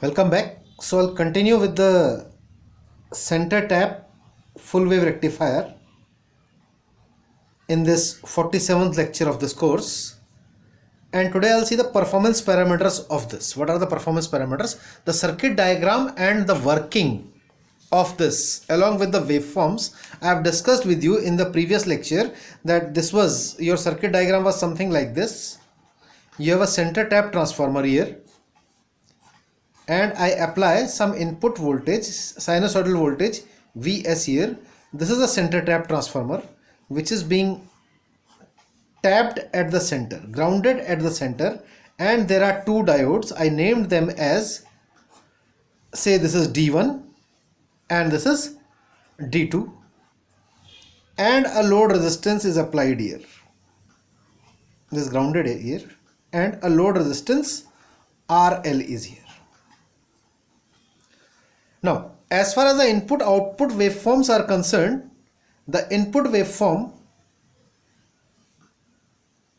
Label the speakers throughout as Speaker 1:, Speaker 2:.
Speaker 1: Welcome back. So I'll continue with the center tap full wave rectifier in this 47th lecture of this course. And today I'll see the performance parameters of this. What are the performance parameters? The circuit diagram and the working of this along with the waveforms. I have discussed with you in the previous lecture that this was your circuit diagram was something like this. You have a center tap transformer here, and I apply some input voltage, sinusoidal voltage Vs here. This is a center tap transformer which is being tapped at the center, grounded at the center, and there are two diodes. I named them as, say this is D1 and this is D2, and a load resistance is applied here. This is grounded here and a load resistance RL is here. Now, as far as the input output waveforms are concerned, the input waveform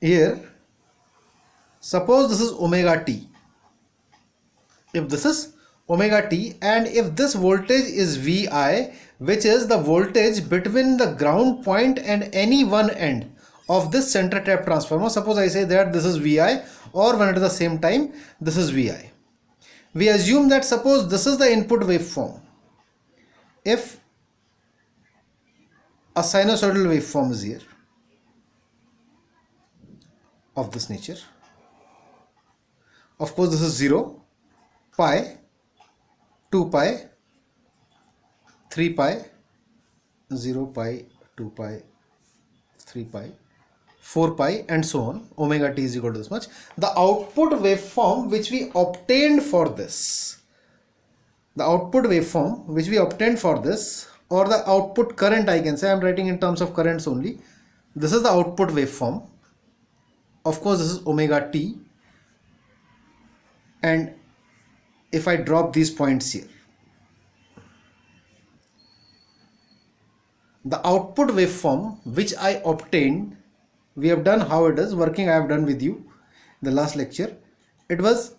Speaker 1: here, suppose this is omega t. If this is omega t and if this voltage is Vi, which is the voltage between the ground point and any one end of this center tap transformer, suppose I say that this is Vi, or when at the same time this is Vi. We assume that suppose this is the input waveform. If a sinusoidal waveform is here of this nature, of course this is 0, pi, 2 pi, 3 pi, 0 pi, 2 pi, 3 pi, 4 pi, and so on. Omega t is equal to this much. The output waveform which we obtained for this, the output waveform which we obtained for this, or the output current, I can say, I am writing in terms of currents only. This is the output waveform. Of course, this is omega t, and if I drop these points here, the output waveform which I obtained, we have done how it is working. I have done with you the last lecture. It was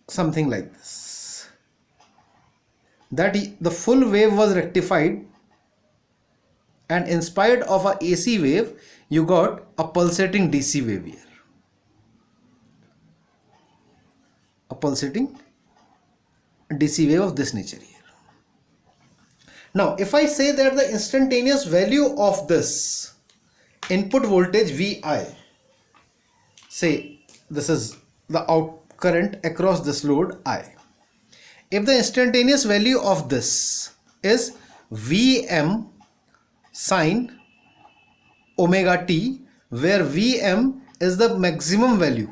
Speaker 1: something like this, that the full wave was rectified, and in spite of a AC wave you got a pulsating DC wave here, a pulsating DC wave of this nature here. Now if I say that the instantaneous value of this input voltage Vi, say this is the out current across this load I, if the instantaneous value of this is Vm sine omega t, where Vm is the maximum value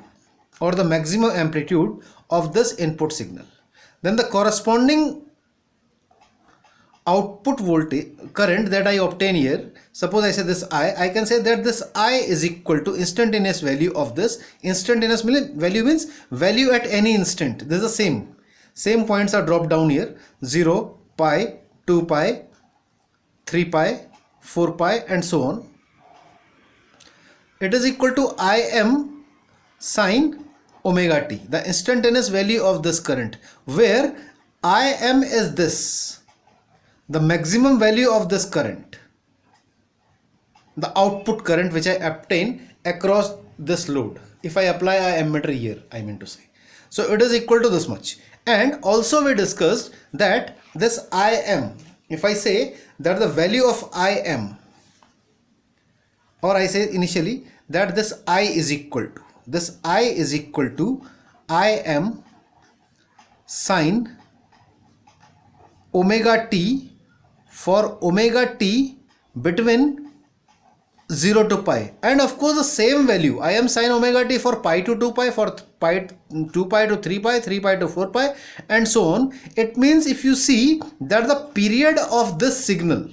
Speaker 1: or the maximum amplitude of this input signal, then the corresponding output voltage current that I obtain here, suppose I say this I can say that this I is equal to instantaneous value of this. Instantaneous value means value at any instant. This is the same points are dropped down here: 0, pi, 2 pi, 3 pi, 4 pi, and so on. It is equal to Im sine omega t, the instantaneous value of this current, where Im is this, the maximum value of this current, the output current which I obtain across this load. If I apply a ammeter here, I mean to say, so it is equal to this much. And also we discussed that this Im, if I say that the value of Im, or I say initially that this I is equal to Im sine omega t for omega t between 0 to pi, and of course the same value Im sine omega t for pi to 2 pi, for pi 2 pi to 3 pi, 3 pi to 4 pi, and so on. It means if you see that the period of this signal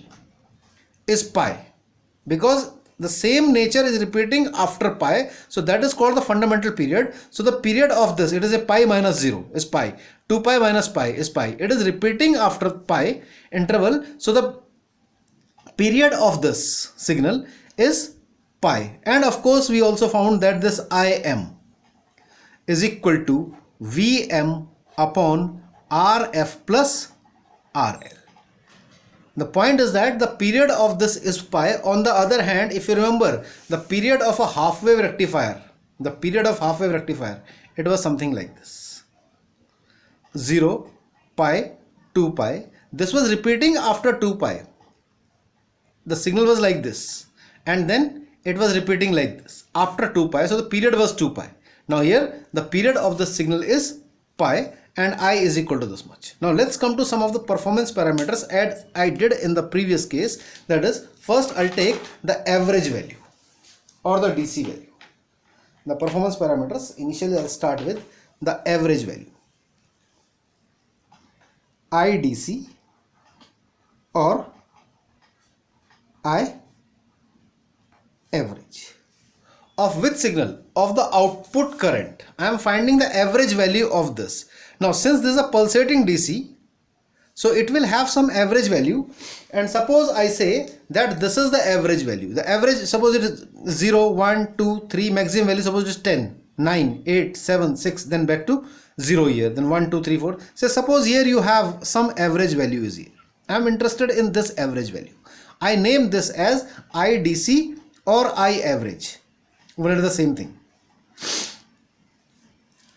Speaker 1: is pi, because the same nature is repeating after pi, so that is called the fundamental period. So the period of this, it is a pi minus 0 is pi, 2 pi minus pi is pi, it is repeating after pi interval, so the period of this signal is pi. And of course we also found that this Im is equal to Vm upon RF plus RL. The point is that the period of this is pi. On the other hand, if you remember the period of a half wave rectifier, it was something like this: 0, pi, 2 pi. This was repeating after 2 pi. The signal was like this, and then it was repeating like this after 2 pi. So the period was 2 pi. Now here the period of the signal is pi, and I is equal to this much. Now let's come to some of the performance parameters as I did in the previous case. That is, first I'll take the average value or the DC value. The performance parameters, initially I'll start with the average value, IDC or I average. Of which signal? Of the output current. I am finding the average value of this. Now since this is a pulsating DC, so it will have some average value, and suppose I say that this is the average value. The average, suppose it is 0, 1, 2, 3, maximum value suppose it is 10, 9, 8, 7, 6, then back to 0 here, then 1, 2, 3, 4. So suppose here you have some average value is here. I am interested in this average value. I name this as IDC or I average. Well, it is the same thing.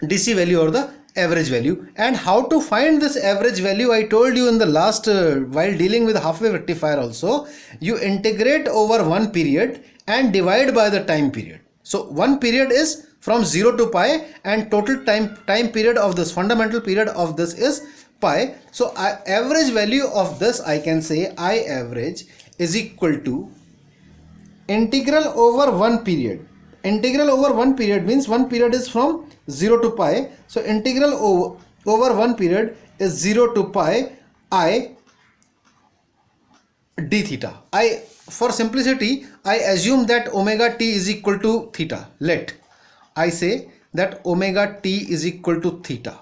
Speaker 1: DC value or the average value. And how to find this average value, I told you in the last while dealing with half wave rectifier also, you integrate over one period and divide by the time period. So one period is from 0 to pi, and total time period of this, fundamental period of this is pi. So average value of this, I can say I average is equal to integral over one period. Integral over one period means one period is from 0 to pi. So integral over one period is 0 to pi I d theta. For simplicity, I assume that omega t is equal to theta. Let I say that omega t is equal to theta.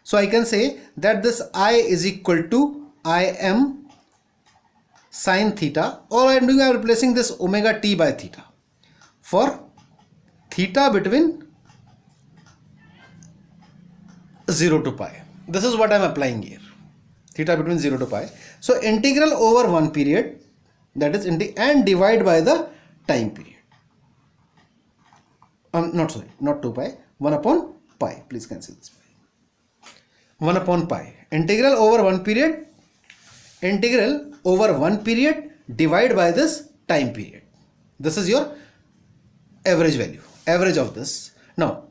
Speaker 1: So I can say that this I is equal to Im sine theta. All I am doing, I am replacing this omega t by theta for theta between 0 to pi. This is what I am applying here. Theta between 0 to pi. So integral over one period, that is and divide by the time period. Not 2 pi, 1 upon pi. Please cancel this pi. 1 upon pi. Integral over one period, divide by this time period. This is your average value, average of this. Now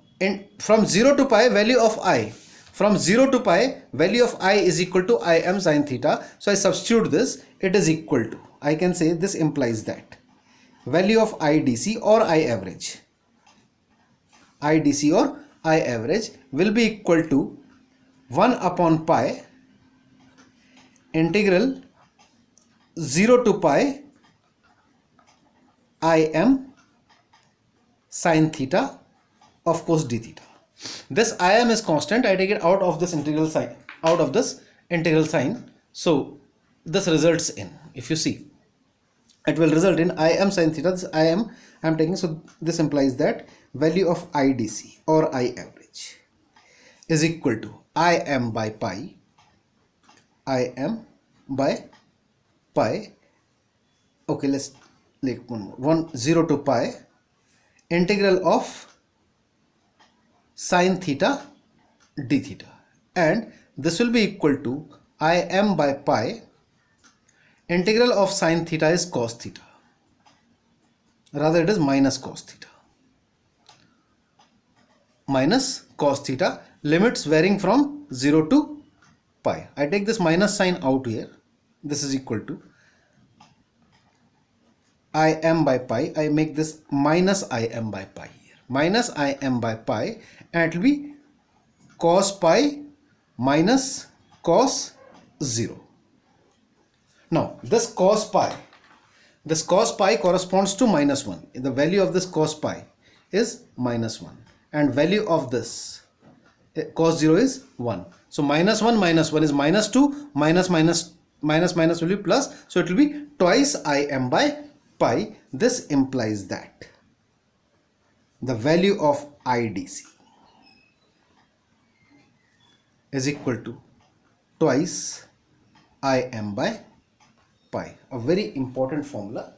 Speaker 1: from 0 to pi, value of I, from 0 to pi, value of I is equal to Im sine theta. So I substitute this, it is equal to, I can say this implies that value of IDC or I average, IDC or I average will be equal to 1 upon pi integral 0 to pi Im sine theta, of course d theta. This Im is constant. I take it out of this integral sign, so this results in, if you see, it will result in Im sine theta. This Im I am taking, so this implies that value of IDC or I average is equal to Im by pi, 0 to pi integral of sine theta d theta, and this will be equal to Im by pi integral of sine theta is cos theta, rather it is minus cos theta, limits varying from 0 to pi. I take this minus sign out here, this is equal to Im by pi. I make this minus Im by pi here, minus Im by pi, and it will be cos pi minus cos 0. Now this cos pi corresponds to minus 1. The value of this cos pi is minus 1, and value of this cos 0 is 1. So minus 1 is minus 2, minus will be plus, so it will be twice Im by pi. This implies that the value of IDC is equal to twice Im by pi. A very important formula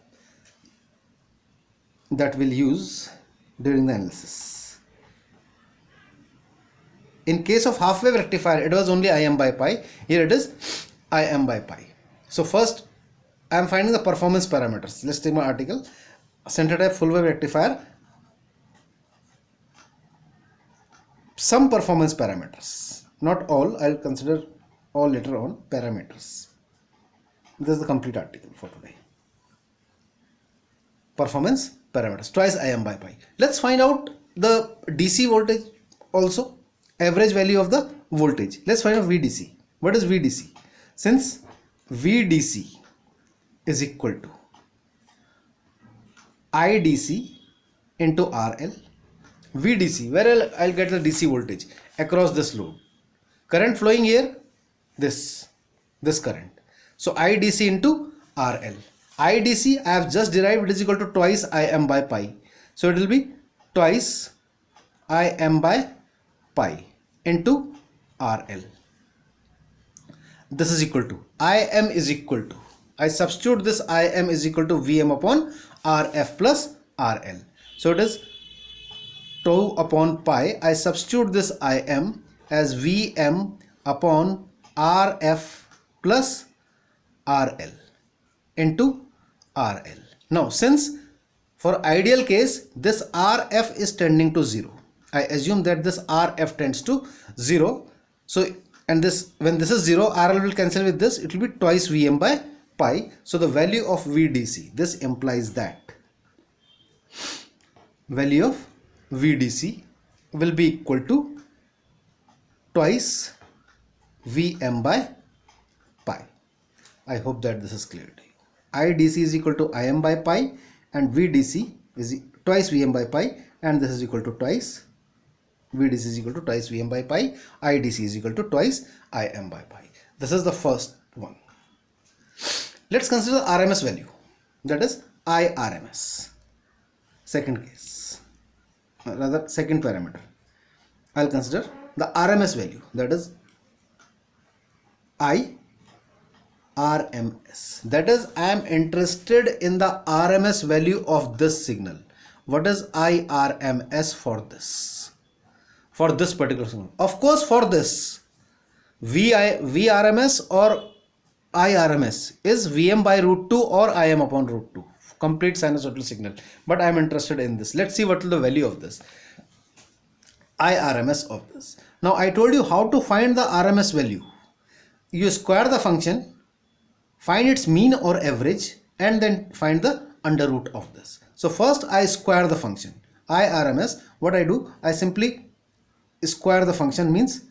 Speaker 1: that we'll use during the analysis. In case of half wave rectifier, it was only Im by pi. Here it is Im by pi. So first I am finding the performance parameters. Let's take my article. Center type full wave rectifier. Some performance parameters. Not all. I'll consider all later on. Parameters. This is the complete article for today. Performance parameters. Twice Im by pi. Let's find out the DC voltage also. Average value of the voltage. Let's find out VDC. What is VDC? Since VDC is equal to IDC into RL. VDC, where I'll get the DC voltage across this load. Current flowing here, this current. So IDC into RL. IDC I have just derived, it is equal to twice Im by pi. So it will be twice Im by pi into RL. This is equal to Im is equal to, I substitute this Im is equal to Vm upon Rf plus RL. So it is 2 upon pi. I substitute this Im as Vm upon Rf plus RL into RL. Now since for ideal case this Rf is tending to 0, I assume that this Rf tends to 0. So and this, when this is 0, RL will cancel with this, it will be twice Vm by pi. So the value of VDC, this implies that value of VDC will be equal to twice Vm by pi. I hope that this is clear to you. IDC is equal to Im by pi and VDC is twice Vm by pi, and this is equal to twice VDC is equal to twice Vm by pi, IDC is equal to twice Im by pi. This is the first one. Let's consider the RMS value, that is IRMS. Second case, rather second parameter. I'll consider the RMS value, that is IRMS. That is, I am interested in the RMS value of this signal. What is IRMS for this? For this particular signal. Of course, for this VRMS or IRMS is Vm by root 2 or Im upon root 2, complete sinusoidal signal, but I am interested in this. Let's see what is the value of this IRMS of this. Now I told you how to find the RMS value. You square the function, find its mean or average, and then find the under root of this. So first I square the function IRMS. What I do, I simply square the function, means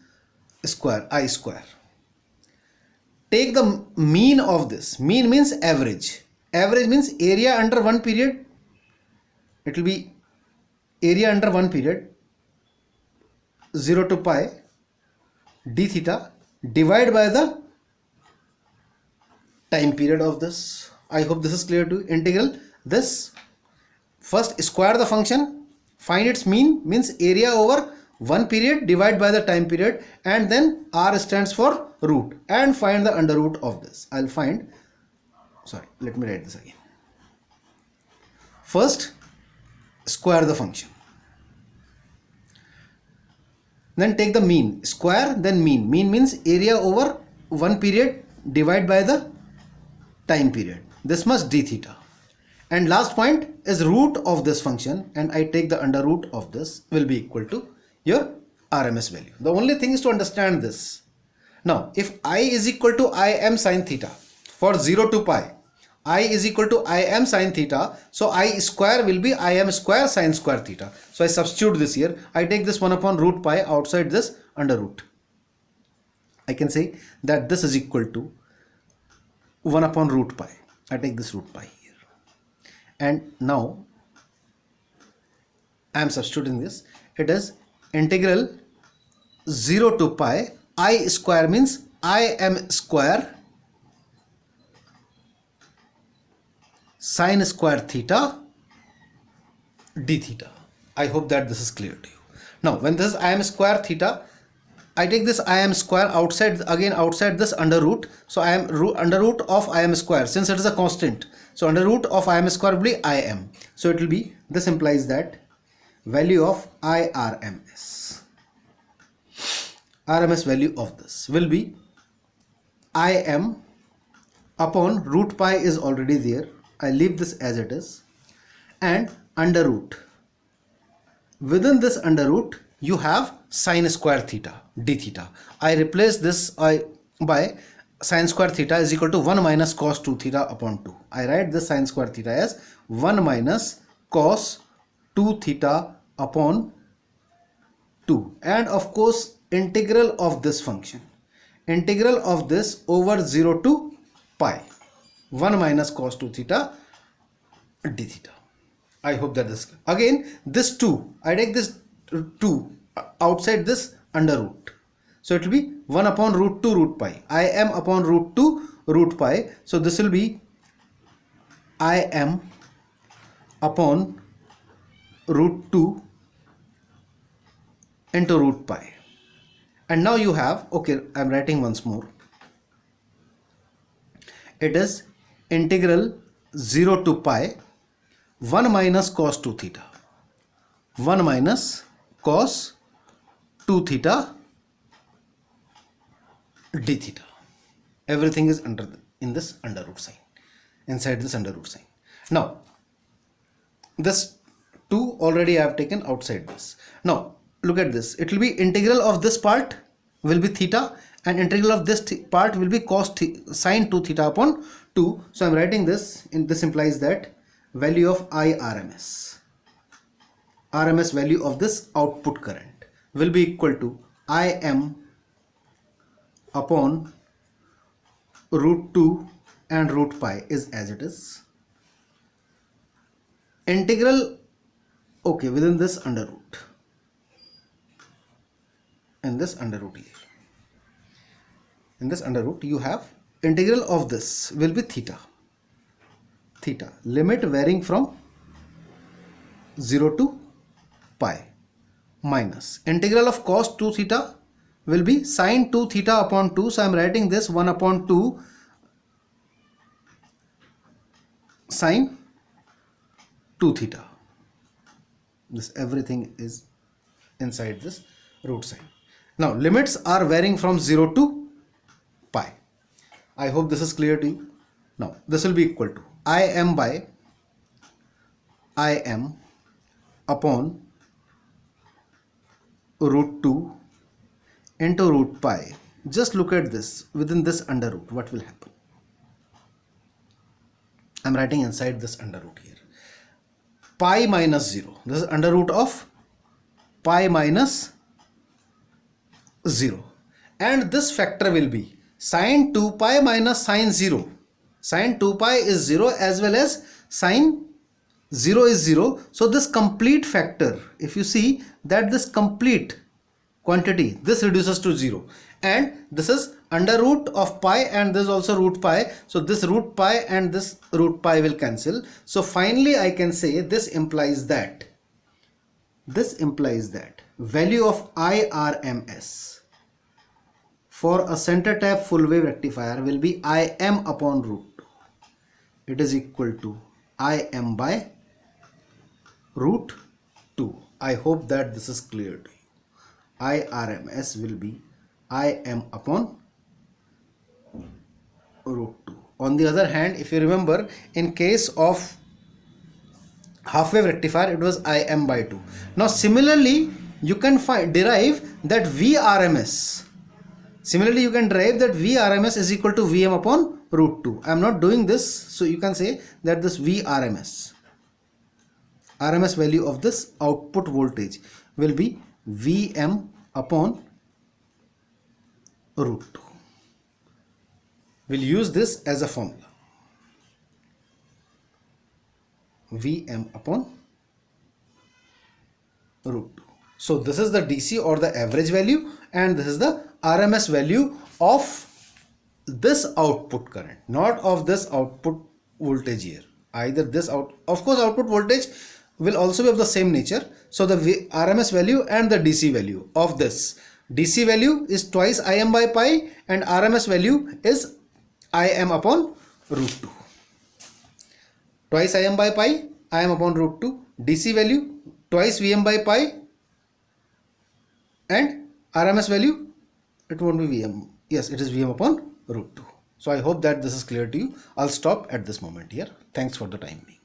Speaker 1: square I square. Take the mean of this. Mean means average. Average means area under one period. It will be area under one period 0 to pi d theta divided by the time period of this. I hope this is clear to you. Integral this. First square the function, find its mean, means area over one period, divide by the time period, and then R stands for root, and find the under root of this. I'll find, sorry, let me write this again. First square the function, then take the mean, square then mean. Mean means area over one period, divide by the time period. This must d theta, and last point is root of this function, and I take the under root of this, will be equal to your RMS value. The only thing is to understand this. Now if I is equal to Im sin theta for 0 to pi, I is equal to Im sin theta, so I square will be Im square sin square theta. So I substitute this here. I take this 1 upon root pi outside this under root. I can say that this is equal to 1 upon root pi. I take this root pi here, and now I am substituting this. It is integral 0 to pi I square, means Im square sin square theta d theta. I hope that this is clear to you. Now when this is Im square theta, I take this Im square outside, again outside this under root. So I am under root of Im square, since it is a constant. So under root of Im square will be Im. So it will be, this implies that value of IRMS. RMS value of this will be Im upon root pi is already there. I leave this as it is, and under root. Within this under root you have sine square theta d theta. I replace this by sine square theta is equal to 1 minus cos 2 theta upon 2. I write this sine square theta as 1 minus cos 2 theta upon 2, and of course integral of this function, integral of this over 0 to pi, 1 minus cos 2 theta d theta. I hope that this, again this 2, I take this 2 outside this under root. So it will be 1 upon root 2 root pi. Im upon root 2 root pi. So this will be Im upon root 2 into root pi. And now you have, okay, I am writing once more. It is integral 0 to pi 1 minus cos 2 theta. 1 minus cos 2 theta d theta. Everything is under in this under root sign, inside this under root sign. Now this 2 already I have taken outside this. Now look at this, it will be integral of this part will be theta, and integral of this part will be cos sine 2 theta upon 2. So I am writing this, and this implies that value of IRMS, RMS value of this output current will be equal to Im upon root 2 and root pi is as it is, integral, okay, within this under root, in this under root here, in this under root you have integral of this will be theta, limit varying from 0 to pi, minus integral of cos 2 theta will be sine 2 theta upon 2. So I am writing this 1 upon 2 sine 2 theta. This everything is inside this root sign. Now limits are varying from 0 to pi. I hope this is clear to you. Now this will be equal to Im by Im upon root 2 into root pi. Just look at this, within this under root what will happen. I am writing inside this under root here, pi minus 0. This is under root of pi minus 0, and this factor will be sine 2 pi minus sine 0. Sine 2 pi is 0 as well as sine 0 is 0. So this complete factor, if you see that this complete quantity, this reduces to 0, and this is under root of pi, and this is also root pi. So this root pi and this root pi will cancel. So finally I can say this implies that value of IRMS for a center tap full wave rectifier will be Im upon root 2. It is equal to Im by root 2. I hope that this is clear to you. IRMS will be Im upon root 2. On the other hand, if you remember, in case of half wave rectifier it was Im by 2. Now similarly you can derive that VRMS. Similarly you can derive that VRMS is equal to Vm upon root 2. I am not doing this, so you can say that this VRMS, RMS value of this output voltage will be Vm upon root 2. We'll use this as a formula, Vm upon root 2. So this is the DC or the average value, and this is the RMS value of this output current, not of this output voltage here. Either this of course output voltage will also be of the same nature. So the RMS value and the DC value of this DC value is twice Im by pi and RMS value is Im upon root 2. Twice Im by pi, Im upon root 2. DC value twice Vm by pi and RMS value, it won't be Vm. Yes, it is Vm upon root 2. So I hope that this is clear to you. I'll stop at this moment here. Thanks for the time being.